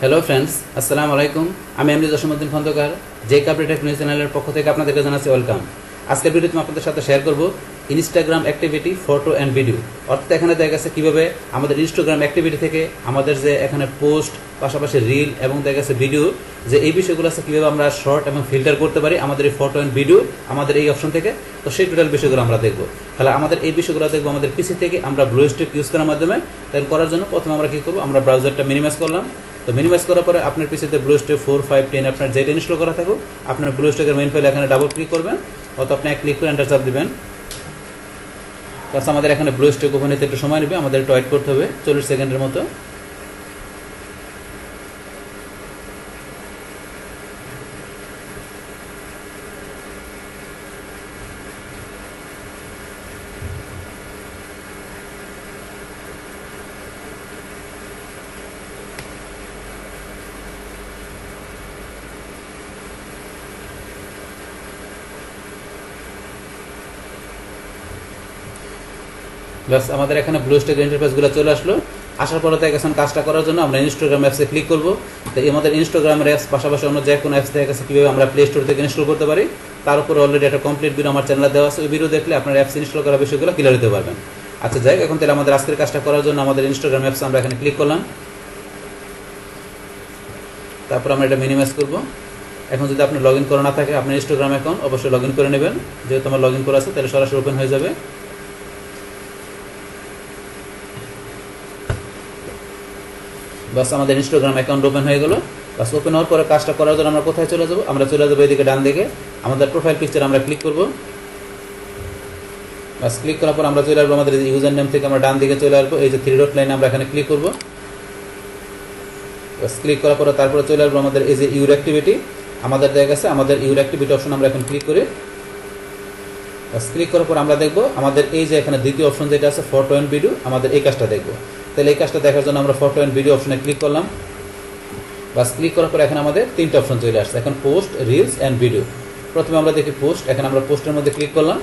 Hello friends, আসসালামু আলাইকুম। আমি এমডি জসীমউদ্দিন খন্দকার, যে কাপড়েটেক নিউজ চ্যানেলের পক্ষ থেকে আপনাদেরকে জানাচ্ছি ওয়েলকাম। আজকের ভিডিওতে আমি আপনাদের সাথে শেয়ার করব Instagram activity, photo and video. অর্থাৎ এখানে দেখা গেছে কীভাবে আমাদের ইনস্টাগ্রাম অ্যাক্টিভিটি থেকে আমাদের যে এখানে পোস্ট, পাশাপাশি রিল এবং দেখা গেছে ভিডিও, যে এই বিষয়গুলো আছে কীভাবে আমরা শর্ট এবং ফিল্টার করতে পারি আমাদের এই ফটো অ্যান্ড ভিডিও আমাদের এই অপশন থেকে। তো সেই টোটাল বিষয়গুলো আমরা দেখবো। তাহলে আমাদের এই বিষয়গুলো দেখবো আমাদের পিসি থেকে আমরা ব্লুস্ট্যাক ইউজ করার মাধ্যমে। তাই করার জন্য প্রথমে আমরা কী করবো, আমরা ব্রাউজারটা মিনিমাইজ করলাম। তো মিনিমাইজ করার পরে আপনার পিসিতে ব্লুস্ট্যাক 4, 5, 10 আপনার যেটা ইনস্টল করা থাকুক, আপনার ব্লুস্ট্যাকের মেইন ফাইল এখানে ডাবল ক্লিক করবেন, অথবা আপনি ক্লিক করে এন্টার চাপ দিবেন। প্লাস আমাদের এখানে ব্লুস্ট্যাক ওপেন হতে একটু সময় নেবে, আমাদের একটু ওয়েট করতে হবে 40 সেকেন্ডের মতো। প্লাস আমাদের এখানে ব্লুস্ট্যাক ইন্টারফেসগুলো চলে আসলো। আসার পরে দেখা গেছে কাজটা করার জন্য আমরা ইনস্টাগ্রাম অ্যাপসে ক্লিক করবো। তো আমাদের ইনস্টাগ্রামের অ্যাপস পাশাপাশি অন্য যে কোনো অ্যাপস দেখা গেছে কীভাবে আমরা প্লে স্টোর থেকে ইনস্টল করতে পারি, তার উপর অলরেডি একটা কমপ্লিট ভিডিও আমার চ্যানেলে দেওয়া আছে। ওই ভিডিও দেখলে আপনার অ্যাপস ইনস্টল করার বিষয়গুলো ক্লিয়ার হতে পারবেন। আচ্ছা যাই, এখন তাহলে আমাদের আজকের কাজটা করার জন্য আমাদের ইনস্টাগ্রাম অ্যাপস আমরা এখানে ক্লিক করলাম। তারপর আমরা এটা মিনিমাইজ করবো। এখন যদি আপনার লগ ইন করা না থাকে, আপনার ইনস্টাগ্রাম অ্যাকাউন্ট অবশ্যই লগ ইন করে নেবেন। যেহেতু আমার লগ ইন করা আছে তাহলে সরাসরি ওপেন হয়ে যাবে। বাস আমাদের ইনস্টাগ্রাম অ্যাকাউন্ট ওপেন হয়ে গেল। বাস ওপেন হওয়ার পরে কাজটা করার জন্য আমরা কোথায় চলে যাবো, আমরা চলে যাবো এদিকে ডান দিকে, আমাদের প্রোফাইল পিকচার আমরা ক্লিক করব। বাস ক্লিক করার পর আমরা চলে আসবো আমাদের ইউজার নেম থেকে আমরা ডান দিকে চলে আসবো, এই যে 3 ডট লাইন আমরা এখানে ক্লিক করব। বাস ক্লিক করার পরে তারপরে চলে আসবো আমাদের এই যে ইউর অ্যাক্টিভিটি, আমাদের দেখা গেছে আমাদের ইউর অ্যাক্টিভিটি অপশন আমরা এখন ক্লিক করি। বাস ক্লিক করার পর আমরা দেখবো আমাদের এই যে এখানে দ্বিতীয় অপশন যেটা আছে ফটো অ্যান্ড ভিডিও, আমাদের এই কাজটা দেখবো। তাহলে এই কাজটা দেখার জন্য আমরা ফটো অ্যান্ড ভিডিও অপশনে ক্লিক করলাম। বাস ক্লিক করার পর এখন আমাদের 3টা অপশন চলে আসছে, এখন পোস্ট, রিলস অ্যান্ড ভিডিও। প্রথমে আমরা দেখি পোস্ট, এখন আমরা পোস্টের মধ্যে ক্লিক করলাম।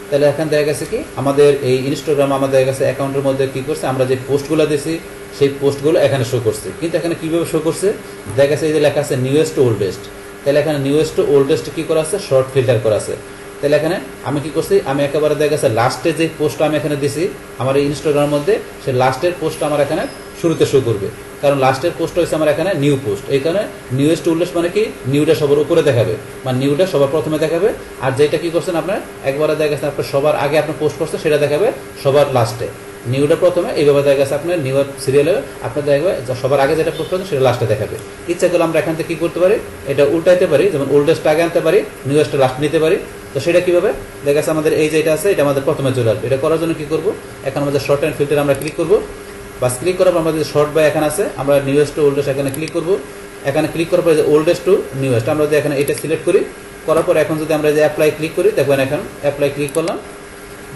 তাহলে এখন দেখা গেছে কি আমাদের এই ইনস্টাগ্রাম আমাদের দেখা গেছে অ্যাকাউন্টের মধ্যে কী করছে, আমরা যে পোস্টগুলো দিয়েছি সেই পোস্টগুলো এখানে শো করছে। কিন্তু এখানে কীভাবে শো করছে, দেখা গেছে এই যে লেখা আছে নিউয়েস্ট টু ওল্ডেস্ট। তাহলে এখানে নিউয়েস্ট টু ওল্ডেস্ট কী করা আছে, শর্ট ফিল্টার করা আছে। তাহলে এখানে আমি কি করছি, আমি একেবারে দেখা গেছে লাস্টে যে পোস্টটা আমি এখানে দিছি আমার এই ইনস্টাগ্রামের মধ্যে, সেই লাস্টের পোস্টটা আমার এখানে শুরুতে শো করবে। কারণ লাস্টের পোস্টটা হচ্ছে আমার এখানে নিউ পোস্ট। এই কারণে নিউয়েস্ট উল্লেস মানে কি, নিউটা সবার উপরে দেখাবে, মানে নিউটা সবার প্রথমে দেখাবে। আর যেটা কি করছেন আপনার একবারে দেখা গেছে আপনার সবার আগে আপনি পোস্ট করছেন সেটা দেখাবে সবার লাস্টে, নিউটা প্রথমে। এইভাবে দেখা গেছে আপনার নিউ সিরিয়ালে আপনার দেখবে সবার আগে যেটা পোস্ট করছেন সেটা লাস্টে দেখাবে। ইচ্ছা করলে আমরা এখান থেকে কী করতে পারি, এটা উল্টাইতে পারি, যেমন ওল্ডেস্ট আগে আনতে পারি, নিউয়েস্টটা লাস্ট নিতে পারি। তো সেটা কীভাবে দেখা গেছে আমাদের এই যেটা আছে এটা আমাদের প্রথমে চলে আসবে। এটা করার জন্য কী করবো, এখন আমাদের শর্ট অ্যান্ড ফিল্টার আমরা ক্লিক করবো। বাস ক্লিক করার পর আমাদের শর্ট বাই এখানে আছে, আমরা নিউয়েস্ট টু ওল্ডেস্ট এখানে ক্লিক করবো। এখানে ক্লিক করার পর যে ওল্ডেস্ট টু নিউয়েস্ট আমরা যদি এখানে এটা সিলেক্ট করি, করার পর এখন যদি আমরা যে অ্যাপ্লাই ক্লিক করি, দেখবেন এখন অ্যাপ্লাই ক্লিক করলাম।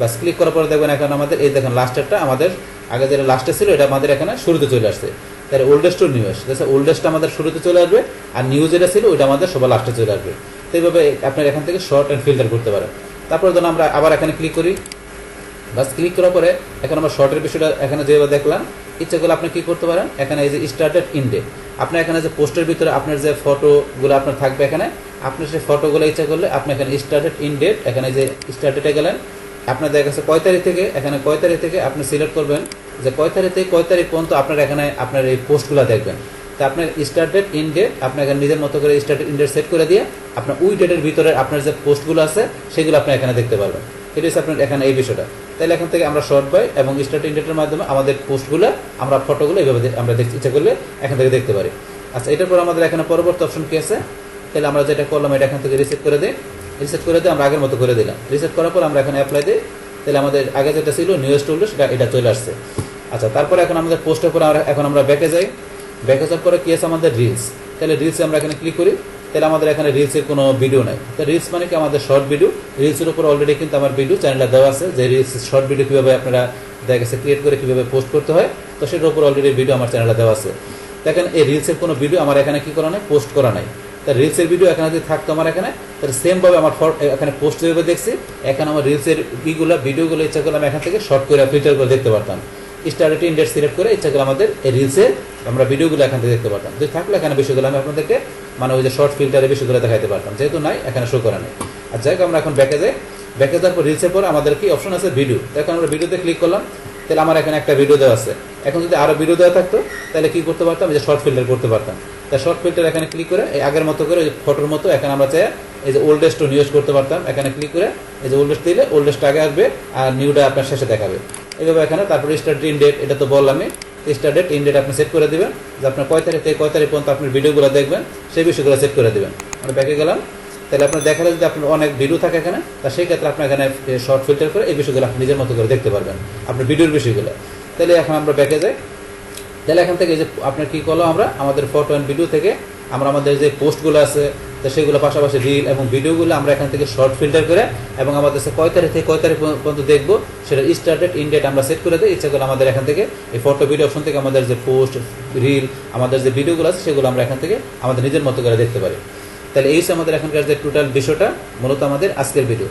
বাস ক্লিক করার পরে দেখবেন এখন আমাদের এই দেখেন লাস্টেরটা আমাদের আগে যেটা লাস্টে ছিল এটা আমাদের এখানে শুরুতে চলে আসছে। তাহলে ওল্ডেস্ট টু নিউয়েস্ট, ওল্ডেস্টটা আমাদের শুরুতে চলে আসবে, আর নিউ যেটা ছিল ওইটা আমাদের সবার লাস্টে চলে আসবে। তো এইভাবে আপনার এখান থেকে শর্ট অ্যান্ড ফিল্টার করতে পারেন। তারপরে যখন আমরা আবার এখানে ক্লিক করি, বাস ক্লিক করার পরে এখন আমরা শর্টের বিষয়টা এখানে যেভাবে দেখলাম, ইচ্ছা করলে আপনি কী করতে পারেন, এখানে এই যে স্টার্টেড ইনডে, আপনার এখানে যে পোস্টের ভিতরে আপনার যে ফটোগুলো আপনার থাকবে এখানে, আপনি সেই ফটোগুলো ইচ্ছা করলে আপনি এখানে স্টার্টেড ইনডেট, এখানে যে স্টার্টেডে গেলেন, আপনার দেখা গেছে কয় তারিখ থেকে, এখানে কয় তারিখ থেকে আপনি সিলেক্ট করবেন যে কয় তারিখ থেকে কয় তারিখ পর্যন্ত আপনার এখানে আপনার এই পোস্টগুলো দেখবেন। তা আপনার স্টার্টেড ইন ডেট আপনার এখানে নিজের মতো করে স্টার্টেড ইন ডেট সেট করে দিয়ে আপনার ওই ডেটের ভিতরে আপনার যে পোস্টগুলো আছে সেগুলো আপনি এখানে দেখতে পারবেন। এটা হচ্ছে আপনার এখানে এই বিষয়টা। তাহলে এখান থেকে আমরা শর্ট বাই এবং স্টার্ট ইন ডেটের মাধ্যমে আমাদের পোস্টগুলো আমরা ফটোগুলো এইভাবে আমরা দেখতে ইচ্ছা করলে এখান থেকে দেখতে পারি। আচ্ছা, এটার পর আমাদের এখানে পরবর্তী অপশন কি আছে, তাহলে আমরা যেটা করলাম এটা এখান থেকে রিসেট করে দিই। রিসেট করে দিয়ে আমরা আগের মতো করে দিলাম। রিসেট করার পর আমরা এখানে অ্যাপ্লাই দিই, তাহলে আমাদের আগে যেটা ছিল নিউয়েস্ট ওল্ডেস্ট এটা চলে আসছে। আচ্ছা, তারপরে এখন আমাদের পোস্টের পরে এখন আমরা ব্যাকে যাই। ব্যাকে যাওয়ার পরে কি আছে আমাদের রিলস। তাহলে রিলসে আমরা এখানে ক্লিক করি, তাহলে আমাদের এখানে রিলসের কোনো ভিডিও নাই। তো রিলস মানে কি আমাদের শর্ট ভিডিও। রিলসের উপর অলরেডি কিন্তু আমার ভিডিও চ্যানেলে দেওয়া আছে, যে রিলস শর্ট ভিডিও কীভাবে আপনারা দেখা গেছে ক্রিয়েট করে কীভাবে পোস্ট করতে হয়, তো সেটার উপর অলরেডি ভিডিও আমার চ্যানেলে দেওয়া আছে। দেখেন এই রিলসের কোনো ভিডিও আমার এখানে কী করা নাই, পোস্ট করা নাই। তার রিলসের ভিডিও এখানে যদি থাকতো আমার এখানে, তাহলে সেমভাবে আমার এখানে পোস্ট যেভাবে দেখছি, এখানে আমার রিলসের ভিডিওগুলো ইচ্ছা করলে আমি এখান থেকে শর্ট করে ফিল্টার করে দেখতে পারতাম। স্টার্ট ইন্ডেট সিলেক্ট করে ইচ্ছা করে আমাদের এই রিলসে আমরা ভিডিওগুলো এখান থেকে দেখতে পারতাম। যদি থাকলে এখানে বিষয়গুলো আমি আপনাদেরকে মানে ওই যে শর্ট ফিল্টারের বিষয়গুলো দেখাতে পারতাম, যেহেতু নাই এখানে শো করা নেই। আর যাই হোক আমরা এখন ব্যাকে যাই। ব্যাকে যাওয়ার পর রিলসের পর আমাদের কি অপশন আছে ভিডিও, এখন আমরা ভিডিওতে ক্লিক করলাম, তাহলে আমার এখানে একটা ভিডিও দেওয়া আছে। এখন যদি আরও ভিডিও দেওয়া থাকতো তাহলে কি করতে পারতাম, যে শর্ট ফিল্টার করতে পারতাম। তাই শর্ট ফিল্টার এখানে ক্লিক করে এই আগের মতো করে ওই ফটোর মতো এখানে আমরা চাই এই যে ওল্ডেস্ট ইউজ করতে পারতাম। এখানে ক্লিক করে এই যে ওল্ডেস্ট দিলে ওল্ডেস্ট আগে আসবে আর নিউটা আপনার শেষে দেখাবে এইভাবে। এখানে তারপরে স্টার্ট ইন ডেট, এটা তো বললামই, স্টার্ট ডেট ইন ডেট আপনি সেট করে দেবেন, যে আপনার কয় তারিখ থেকে কয় তারিখ পর্যন্ত আপনি ভিডিওগুলো দেখবেন সেই বিষয়গুলো সেট করে দেবেন। আমরা ব্যাকে গেলাম, তাহলে আপনার দেখালে যদি আপনার অনেক ভিডিও থাকে এখানে, তা সেই ক্ষেত্রে আপনার এখানে শর্ট ফিল্টার করে এই বিষয়গুলো আপনি নিজের মতো করে দেখতে পারবেন আপনার ভিডিওর বিষয়গুলো। তাহলে এখন আমরা ব্যাকে যাই। তাহলে এখান থেকে যে আপনার কী করলো, আমরা আমাদের ফটো অ্যান্ড ভিডিও থেকে আমরা আমাদের যে পোস্টগুলো আছে তো সেগুলো পাশাপাশি রিল এবং ভিডিওগুলো আমরা এখান থেকে শর্ট ফিল্টার করে এবং আমাদের কয় তারিখ থেকে কয় তারিখ পর্যন্ত দেখবো সেটা স্টার্টেড ইন ডেট আমরা সেট করে দিই। ইচ্ছা করে আমাদের এখান থেকে এই ফটো ভিডিও অপশন থেকে আমাদের যে পোস্ট রিল আমাদের যে ভিডিওগুলো আছে সেগুলো আমরা এখান থেকে আমাদের নিজের মতো করে দেখতে পারি। তাহলে এই হচ্ছে আমাদের এখানকার যে টোটাল বিষয়টা মূলত আমাদের আজকের ভিডিও।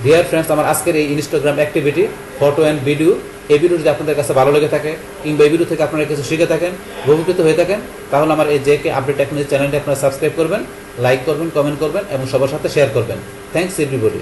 ডিয়ার ফ্রেন্ডস, আমার আজকের এই Instagram activity photo and video, এই ভিডিও যদি আপনাদের কাছে ভালো লেগে থাকে কিংবা এই ভিডিও থেকে আপনারা কিছু শিখে থাকেন, উপকৃত হয়ে থাকেন, তাহলে আমার এই জেকে আপডেট টেকনোলজি চ্যানেলটি আপনারা সাবস্ক্রাইব করবেন, লাইক করবেন, কমেন্ট করবেন এবং সবার সাথে শেয়ার করবেন। Thanks everybody.